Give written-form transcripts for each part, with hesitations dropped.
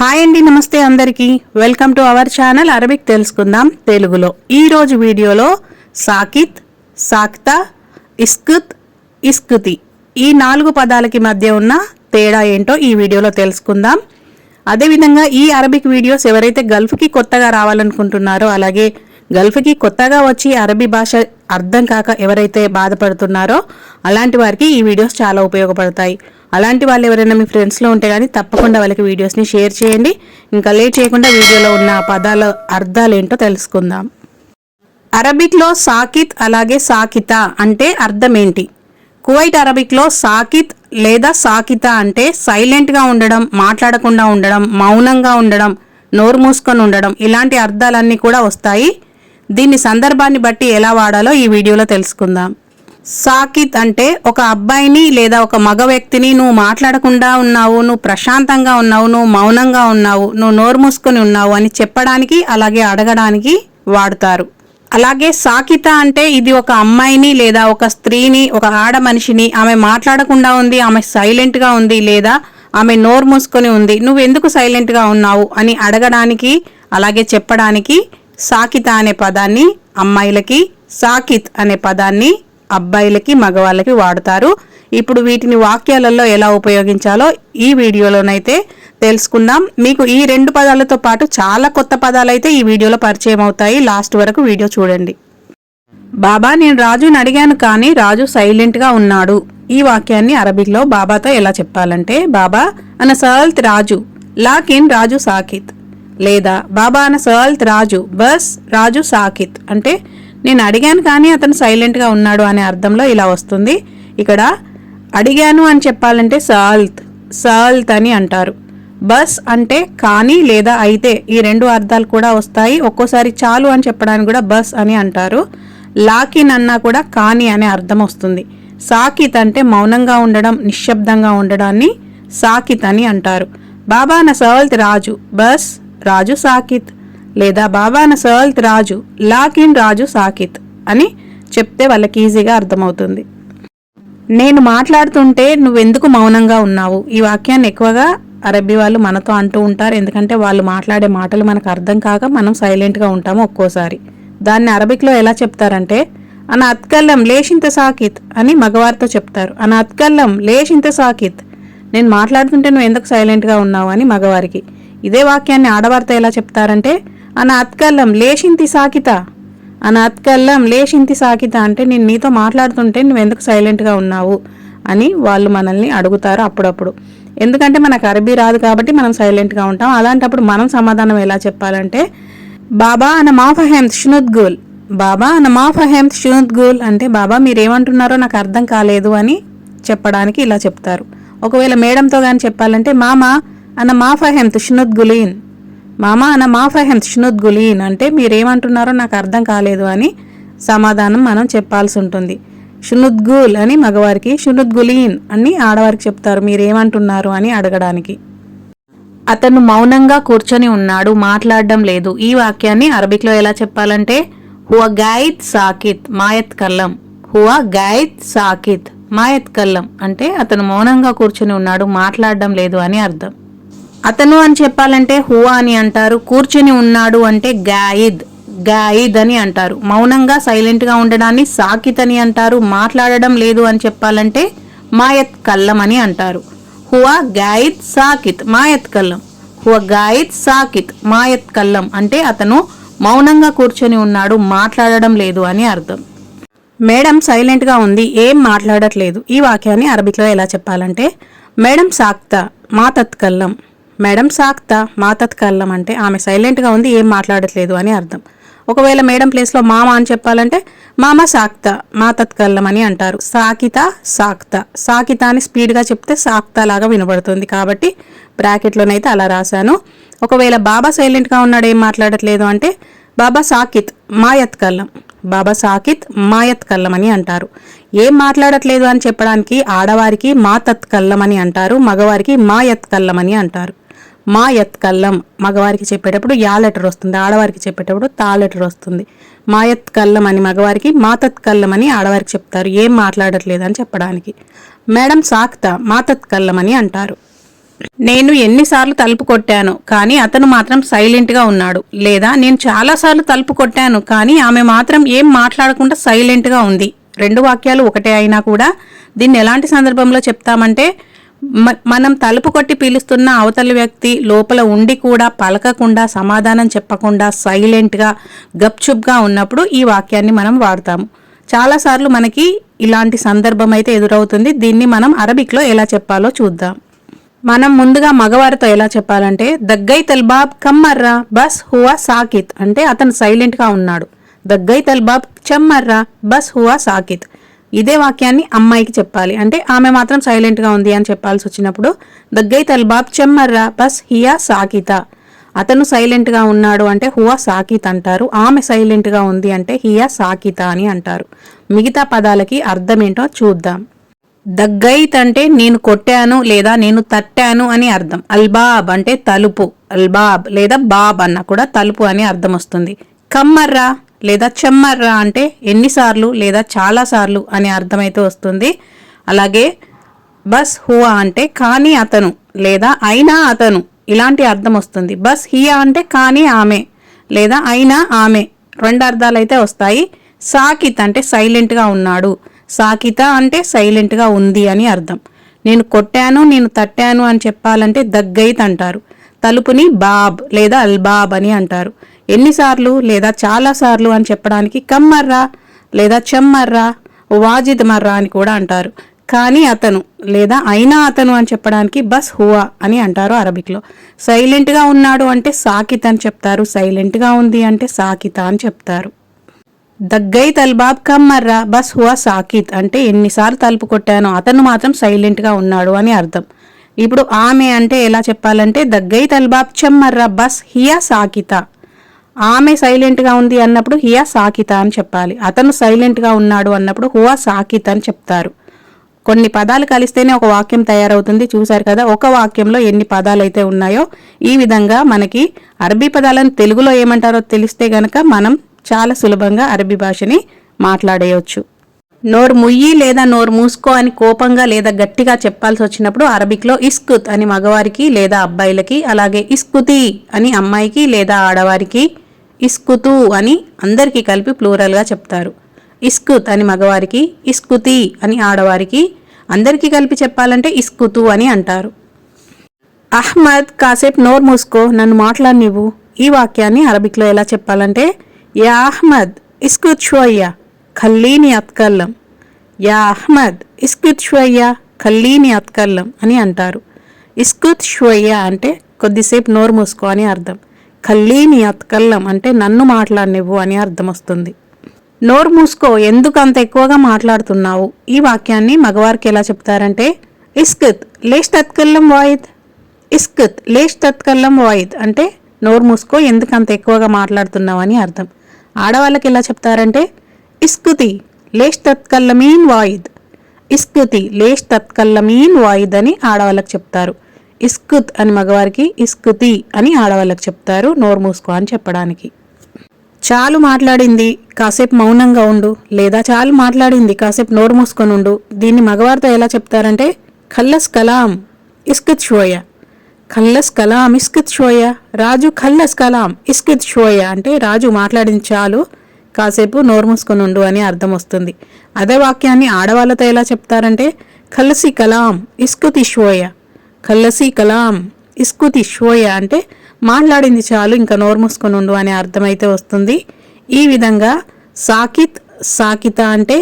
Hi అండి, నమస్తే అందరికీ. Welcome to our channel Arabic తెలుసుకుందాం తెలుగులో. ఈరోజు వీడియోలో సాకిత్, సాక్తా, ఇస్కుత్, ఇస్కుతి ఈ 4 పదాలకి మధ్య ఉన్న తేడా ఏంటో ఈ వీడియోలో తెలుసుకుందాం. అదేవిధంగా ఈ అరబిక్ వీడియోస్ ఎవరైతే గల్ఫ్కి కొత్తగా రావాలనుకుంటున్నారో, అలాగే గల్ఫ్కి కొత్తగా వచ్చి అరబీ భాష అర్థం కాక ఎవరైతే బాధపడుతున్నారో అలాంటి వారికి ఈ వీడియోస్ చాలా ఉపయోగపడతాయి. అలాంటి వాళ్ళు ఎవరైనా మీ ఫ్రెండ్స్లో ఉంటే కానీ తప్పకుండా వాళ్ళకి వీడియోస్ని షేర్ చేయండి. ఇంకా లేట్ చేయకుండా వీడియోలో ఉన్న పదాల అర్థాలు ఏంటో తెలుసుకుందాం. అరబిక్లో సాకిత్ అలాగే సాకితా అంటే అర్థం ఏంటి? కువైట్ అరబిక్లో సాకిత్ లేదా సాకితా అంటే సైలెంట్గా ఉండడం, మాట్లాడకుండా ఉండడం, మౌనంగా ఉండడం, నోరు మూసుకొని ఉండడం, ఇలాంటి అర్థాలన్నీ కూడా వస్తాయి. దీన్ని సందర్భాన్ని బట్టి ఎలా వాడాలో ఈ వీడియోలో తెలుసుకుందాం. సాకిత్ అంటే ఒక అబ్బాయిని లేదా ఒక మగ వ్యక్తిని నువ్వు మాట్లాడకుండా ఉన్నావు, నువ్వు ప్రశాంతంగా ఉన్నావు, నువ్వు మౌనంగా ఉన్నావు, నువ్వు నోరు మూసుకొని ఉన్నావు అని చెప్పడానికి అలాగే అడగడానికి వాడతారు. అలాగే సాకిత అంటే ఇది ఒక అమ్మాయిని లేదా ఒక స్త్రీని, ఒక ఆడ మనిషిని ఆమె మాట్లాడకుండా ఉంది, ఆమె సైలెంట్గా ఉంది లేదా ఆమె నోరు మూసుకొని ఉంది, నువ్వు ఎందుకు సైలెంట్గా ఉన్నావు అని అడగడానికి అలాగే చెప్పడానికి సాకిత అనే పదాన్ని అమ్మాయిలకి, సాకిత్ అనే పదాన్ని అబ్బాయిలకి, మగవాళ్ళకి వాడతారు. ఇప్పుడు వీటిని వాక్యాలలో ఎలా ఉపయోగించాలో ఈ వీడియోలోనైతే తెలుసుకుందాం. మీకు ఈ 2 పదాలతో పాటు చాలా కొత్త పదాలు అయితే ఈ వీడియోలో పరిచయం అవుతాయి. లాస్ట్ వరకు వీడియో చూడండి. బాబా, నేను రాజుని అడిగాను కానీ రాజు సైలెంట్గా ఉన్నాడు. ఈ వాక్యాన్ని అరబిక్లో బాబాతో ఎలా చెప్పాలంటే, బాబా అన సల్త్ రాజు లాకిన్ రాజు సాకిత్, లేదా బాబా అన సల్త్ రాజు బస్ రాజు సాకిత్ అంటే నేను అడిగాను కానీ అతను సైలెంట్గా ఉన్నాడు అనే అర్థంలో ఇలా వస్తుంది. ఇక్కడ అడిగాను అని చెప్పాలంటే సాల్త్ అని అంటారు. బస్ అంటే కానీ లేదా అయితే, ఈ 2 అర్థాలు కూడా వస్తాయి. ఒక్కోసారి చాలు అని చెప్పడానికి కూడా బస్ అని అంటారు. లాకిన్ అన్నా కూడా కానీ అనే అర్థం వస్తుంది. సాకిత్ అంటే మౌనంగా ఉండడం, నిశ్శబ్దంగా ఉండడాన్ని సాకిత్ అని అంటారు. బాబా నా సల్త్ రాజు బస్ రాజు సాకిత్, లేదా బాబా నా సల్త్ రాజు లాకిన్ రాజు సాకిత్ అని చెప్తే వాళ్ళకి ఈజీగా అర్థమవుతుంది. నేను మాట్లాడుతుంటే నువ్వెందుకు మౌనంగా ఉన్నావు? ఈ వాక్యాన్ని ఎక్కువగా అరబీ వాళ్ళు మనతో అంటూ ఉంటారు. ఎందుకంటే వాళ్ళు మాట్లాడే మాటలు మనకు అర్థం కాక మనం సైలెంట్గా ఉంటాము ఒక్కోసారి. దాన్ని అరబిక్లో ఎలా చెప్తారంటే అన అత్కల్లం లేషింత సాకిత్ అని మగవారితో చెప్తారు. అన అత్కల్లం లేషింత సాకిత్, నేను మాట్లాడుతుంటే నువ్వు ఎందుకు సైలెంట్గా ఉన్నావు అని మగవారికి. ఇదే వాక్యాన్ని ఆడవారితో ఎలా చెప్తారంటే అన అత్కల్లం లేషింతి సాకిత, అన అత్కల్లం లేషింతి సాకిత అంటే నేను నీతో మాట్లాడుతుంటే నువ్వు ఎందుకు సైలెంట్గా ఉన్నావు అని వాళ్ళు మనల్ని అడుగుతారు అప్పుడప్పుడు. ఎందుకంటే మనకు అరబీ రాదు కాబట్టి మనం సైలెంట్గా ఉంటాం. అలాంటప్పుడు మనం సమాధానం ఎలా చెప్పాలంటే బాబా అన మాఫహెమ్త్ షునుద్గూల్, బాబా అన మాఫహెమ్త్ షునుద్గూల్ అంటే బాబా మీరేమంటున్నారో నాకు అర్థం కాలేదు అని చెప్పడానికి ఇలా చెప్తారు. ఒకవేళ మేడంతో కానీ చెప్పాలంటే మామా అన మాఫహెమ్త్ షునుద్గులీన్, మామా అన మాఫహెమ్త్ షునుద్గులీన్ అంటే మీరేమంటున్నారో నాకు అర్థం కాలేదు అని సమాధానం మనం చెప్పాల్సి ఉంటుంది. షునుద్గూల్ అని మగవారికి, షునుద్గులీన్ అని ఆడవారికి చెప్తారు మీరేమంటున్నారు అని అడగడానికి. అతను మౌనంగా కూర్చొని ఉన్నాడు, మాట్లాడడం లేదు. ఈ వాక్యాన్ని అరబిక్లో ఎలా చెప్పాలంటే హువా గాయిద్ సాకిత్ మాయత్ కల్లం, హువా గాయిద్ సాకిత్ మాయత్ కల్లం అంటే అతను మౌనంగా కూర్చొని ఉన్నాడు, మాట్లాడడం లేదు అని అర్థం. అతను అని చెప్పాలంటే హువా అని అంటారు. కూర్చొని ఉన్నాడు అంటే గాయిద్ అని అంటారు. మౌనంగా సైలెంట్గా ఉండడాన్ని సాకిత్ అని అంటారు. మాట్లాడడం లేదు అని చెప్పాలంటే మాయత్ కల్లం అని అంటారు. హువా గాయిద్ సాకిత్ మాయత్ కల్లం, హువా గాయిద్ సాకిత్ మాయత్ కల్లం అంటే అతను మౌనంగా కూర్చొని ఉన్నాడు, మాట్లాడడం లేదు అని అర్థం. మేడం సైలెంట్గా ఉంది, ఏం మాట్లాడట్లేదు. ఈ వాక్యాన్ని అరబిక్లో ఎలా చెప్పాలంటే మేడం సాక్తా మాతత్ కల్లం, మేడం సాక్తా మాతత్ కల్లం అంటే ఆమె సైలెంట్గా ఉంది, ఏం మాట్లాడట్లేదు అని అర్థం. ఒకవేళ మేడం ప్లేస్లో మామ అని చెప్పాలంటే మామ సాక్తా మాతత్ కల్లం అని అంటారు. సాకితా అని స్పీడ్గా చెప్తే సాక్తా లాగా వినబడుతుంది కాబట్టి బ్రాకెట్లోనైతే అలా రాశాను. ఒకవేళ బాబా సైలెంట్గా ఉన్నాడు, ఏం మాట్లాడట్లేదు అంటే బాబా సాకిత్ మాయత్ కల్లం, బాబా సాకిత్ మాయత్ కల్లం అని అంటారు. ఏం మాట్లాడట్లేదు అని చెప్పడానికి ఆడవారికి మాతత్ కల్లం అని అంటారు, మగవారికి మాయత్ కల్లం అని అంటారు. మాయత్ కల్లం మగవారికి చెప్పేటప్పుడు యా లెటర్ వస్తుంది, ఆడవారికి చెప్పేటప్పుడు తా లెటర్ వస్తుంది. మాయత్ కల్లం అని మగవారికి, మాతత్ కల్లం అని ఆడవారికి చెప్తారు ఏం మాట్లాడట్లేదు అని చెప్పడానికి. మేడం సాక్తా మాతత్ కల్లం అని అంటారు. నేను ఎన్నిసార్లు తలుపు కొట్టాను కానీ అతను మాత్రం సైలెంట్గా ఉన్నాడు, లేదా నేను చాలాసార్లు తలుపు కొట్టాను కానీ ఆమె మాత్రం ఏం మాట్లాడకుండా సైలెంట్గా ఉంది. రెండు వాక్యాలు ఒకటే అయినా కూడా దీన్ని ఎలాంటి సందర్భంలో చెప్తామంటే, మనం తలుపు కొట్టి పిలుస్తున్న అవతలి వ్యక్తి లోపల ఉండి కూడా పలకకుండా సమాధానం చెప్పకుండా సైలెంట్గా గప్చుప్గా ఉన్నప్పుడు ఈ వాక్యాన్ని మనం వాడతాము. చాలాసార్లు మనకి ఇలాంటి సందర్భం అయితే ఎదురవుతుంది. దీన్ని మనం అరబిక్లో ఎలా చెప్పాలో చూద్దాం. మనం ముందుగా మగవారితో ఎలా చెప్పాలంటే, దగ్గైత్ అల్ బాబ్ కమ్మర్రా బస్ హువా సాకిత్ అంటే అతను సైలెంట్గా ఉన్నాడు. దగ్గైత్ అల్ బాబ్ చమ్మర్రా బస్ హువా సాకిత్. ఇదే వాక్యాన్ని అమ్మాయికి చెప్పాలి, అంటే ఆమె మాత్రం సైలెంట్గా ఉంది అని చెప్పాల్సి వచ్చినప్పుడు దగ్గైత్ అల్ బాబ్ చమ్మర్రా బస్ హియా సాకిత. అతను సైలెంట్గా ఉన్నాడు అంటే హువా సాకిత్ అంటారు, ఆమె సైలెంట్గా ఉంది అంటే హియా సాకిత అని అంటారు. మిగతా పదాలకి అర్థం ఏంటో చూద్దాం. దగ్గైత్ అంటే నేను కొట్టాను లేదా నేను తట్టాను అని అర్థం. అల్బాబ్ అంటే తలుపు, అల్బాబ్ లేదా బాబ్ అన్న కూడా తలుపు అని అర్థం వస్తుంది. కమ్మర్రా లేదా చెమ్మర్రా అంటే ఎన్నిసార్లు లేదా చాలాసార్లు అనే అర్థమైతే వస్తుంది. అలాగే బస్ హువా అంటే కానీ అతను లేదా అయినా అతను, ఇలాంటి అర్థం వస్తుంది. బస్ హియా అంటే కానీ ఆమె లేదా అయినా ఆమె, రెండు అర్థాలు అయితే వస్తాయి. సాకిత్ అంటే సైలెంట్గా ఉన్నాడు, సాకిత అంటే సైలెంట్గా ఉంది అని అర్థం. నేను కొట్టాను నేను తట్టాను అని చెప్పాలంటే దగ్గైత్ అంటారు. తలుపుని బాబ్ లేదా అల్బాబ్ అని అంటారు. ఎన్నిసార్లు లేదా చాలాసార్లు అని చెప్పడానికి కమ్మర్రా లేదా చెమ్మర్రా వాజిద్ మర్రా అని కూడా అంటారు. కానీ అతను లేదా అయినా అతను అని చెప్పడానికి బస్ హువా అని అంటారు అరబిక్లో. సైలెంట్గా ఉన్నాడు అంటే సాకిత్ అని చెప్తారు, సైలెంట్గా ఉంది అంటే సాకిత అని చెప్తారు. దగ్గైత్ అల్ బాబ్ కమ్మర్రా బస్ హువా సాకిత్ అంటే ఎన్నిసార్లు తలుపు కొట్టానో అతను మాత్రం సైలెంట్గా ఉన్నాడు అని అర్థం. ఇప్పుడు ఆమె అంటే ఎలా చెప్పాలంటే దగ్గైత్ అల్ బాబ్ చమ్మర్రా బస్ హియా సాకిత. ఆమె సైలెంట్గా ఉంది అన్నప్పుడు హియా సాకిత అని చెప్పాలి. అతను సైలెంట్గా ఉన్నాడు అన్నప్పుడు హువా సాకిత్ అని చెప్తారు. కొన్ని పదాలు కలిస్తేనే ఒక వాక్యం తయారవుతుంది. చూశారు కదా, ఒక వాక్యంలో ఎన్ని పదాలు అయితే ఉన్నాయో. ఈ విధంగా మనకి అరబీ పదాలను తెలుగులో ఏమంటారో తెలిస్తే గనక మనం చాలా సులభంగా అరబీ భాషని మాట్లాడేయచ్చు. నోరు ముయ్యి లేదా నోరు మూసుకో అని కోపంగా లేదా గట్టిగా చెప్పాల్సి వచ్చినప్పుడు అరబిక్లో ఇస్కుత్ అని మగవారికి లేదా అబ్బాయిలకి, అలాగే ఇస్కుతి అని అమ్మాయికి లేదా ఆడవారికి, ఇస్కుతు అని అందరికీ కలిపి ప్లూరల్గా చెప్తారు. ఇస్కుత్ అని మగవారికి, ఇస్కుతి అని ఆడవారికి, అందరికీ కలిపి చెప్పాలంటే ఇస్కుతు అని అంటారు. అహ్మద్ కాసేపు నోరు మూసుకో, నన్ను మాట్లాడనివ్వు. ఈ వాక్యాన్ని అరబిక్లో ఎలా చెప్పాలంటే, యా అహ్మద్ ఇస్కుత్ షోయ్యా ఖల్లీని అత్కల్లం. యా అహ్మద్ ఇస్కుత్ షోయ్యా ఖల్లీని అత్కల్లం అని అంటారు. ఇస్కుత్ షోయ్యా అంటే కొద్దిసేపు నోరు మూసుకో అని అర్థం. ఖల్లీని అత్కల్లం అంటే నన్ను మాట్లాడనివ్వు అని అర్థం వస్తుంది. నోరు మూసుకో, ఎందుకు అంత ఎక్కువగా మాట్లాడుతున్నావు. ఈ వాక్యాన్ని మగవారికి ఎలా చెప్తారంటే, ఇస్కుత్ లేష్ తత్కల్లం వాయిద్. ఇస్కుత్ లేష్ తత్కల్లం వాయిద్ అంటే నోరు మూసుకో, ఎందుకు అంత ఎక్కువగా మాట్లాడుతున్నావు అని అర్థం. ఆడవాళ్ళకి ఎలా చెప్తారంటే, ఇస్కుతి లేష్ తత్కల్లమీన్ వాయిద్. ఇస్కుతి లేష్ తత్కల్లమీన్ వాయిద్ అని ఆడవాళ్ళకి చెప్తారు. ఇస్కుత్ అని మగవారికి, ఇస్కుతి అని ఆడవాళ్ళకి చెప్తారు నోరు మూసుకో అని చెప్పడానికి. చాలు మాట్లాడింది, కాసేపు మౌనంగా ఉండు, లేదా చాలు మాట్లాడింది, కాసేపు నోరు మూసుకొని ఉండు. దీన్ని మగవారితో ఎలా చెప్తారంటే, ఖల్లస్ కలాం ఇస్కుత్ షోయా. ఖల్లస్ కలాం ఇస్కుత్ షోయా. రాజు ఖల్లస్ కలాం ఇస్కుత్ షోయా అంటే రాజు మాట్లాడింది చాలు, కాసేపు నోరు మూసుకొని ఉండు అని అర్థం వస్తుంది. అదే వాక్యాన్ని ఆడవాళ్ళతో ఎలా చెప్తారంటే, ఖల్లసి కలాం ఇస్కుతి షోయా. ఖల్లసి కలాం ఇస్కుతి షోయా అంటే మాట్లాడింది చాలు, ఇంకా నోరు మూసుకొని ఉండు అనే అర్థమైతే వస్తుంది. ఈ విధంగా సాకిత్ సాకిత అంటే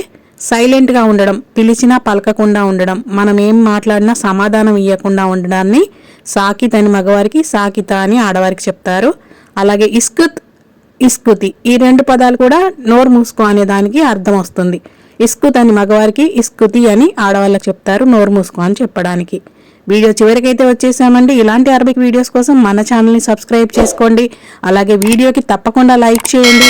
సైలెంట్గా ఉండడం, పిలిచినా పలకకుండా ఉండడం, మనం ఏం మాట్లాడినా సమాధానం ఇవ్వకుండా ఉండడాన్ని సాకిత్ అని మగవారికి, సాకిత అని ఆడవారికి చెప్తారు. అలాగే ఇస్కుత్ ఇస్కుతి ఈ రెండు పదాలు కూడా నోరు మూసుకో అనే దానికి అర్థం వస్తుంది. ఇస్కుత్ అని మగవారికి, ఇస్కుతి అని ఆడవాళ్ళకి చెప్తారు నోరు మూసుకో అని చెప్పడానికి. వీడియో చివరికైతే వచ్చేసామండి. ఇలాంటి అరబిక్ వీడియోస్ కోసం మన ఛానల్ని సబ్స్క్రైబ్ చేసుకోండి. అలాగే వీడియోకి తప్పకుండా లైక్ చేయండి.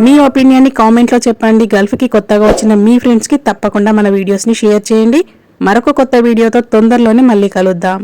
మీ ఒపీనియన్ని కామెంట్లో చెప్పండి. గల్ఫ్కి కొత్తగా వచ్చిన మీ ఫ్రెండ్స్కి తప్పకుండా మన వీడియోస్ని షేర్ చేయండి. మరొక కొత్త వీడియోతో తొందరలోనే మళ్ళీ కలుద్దాం.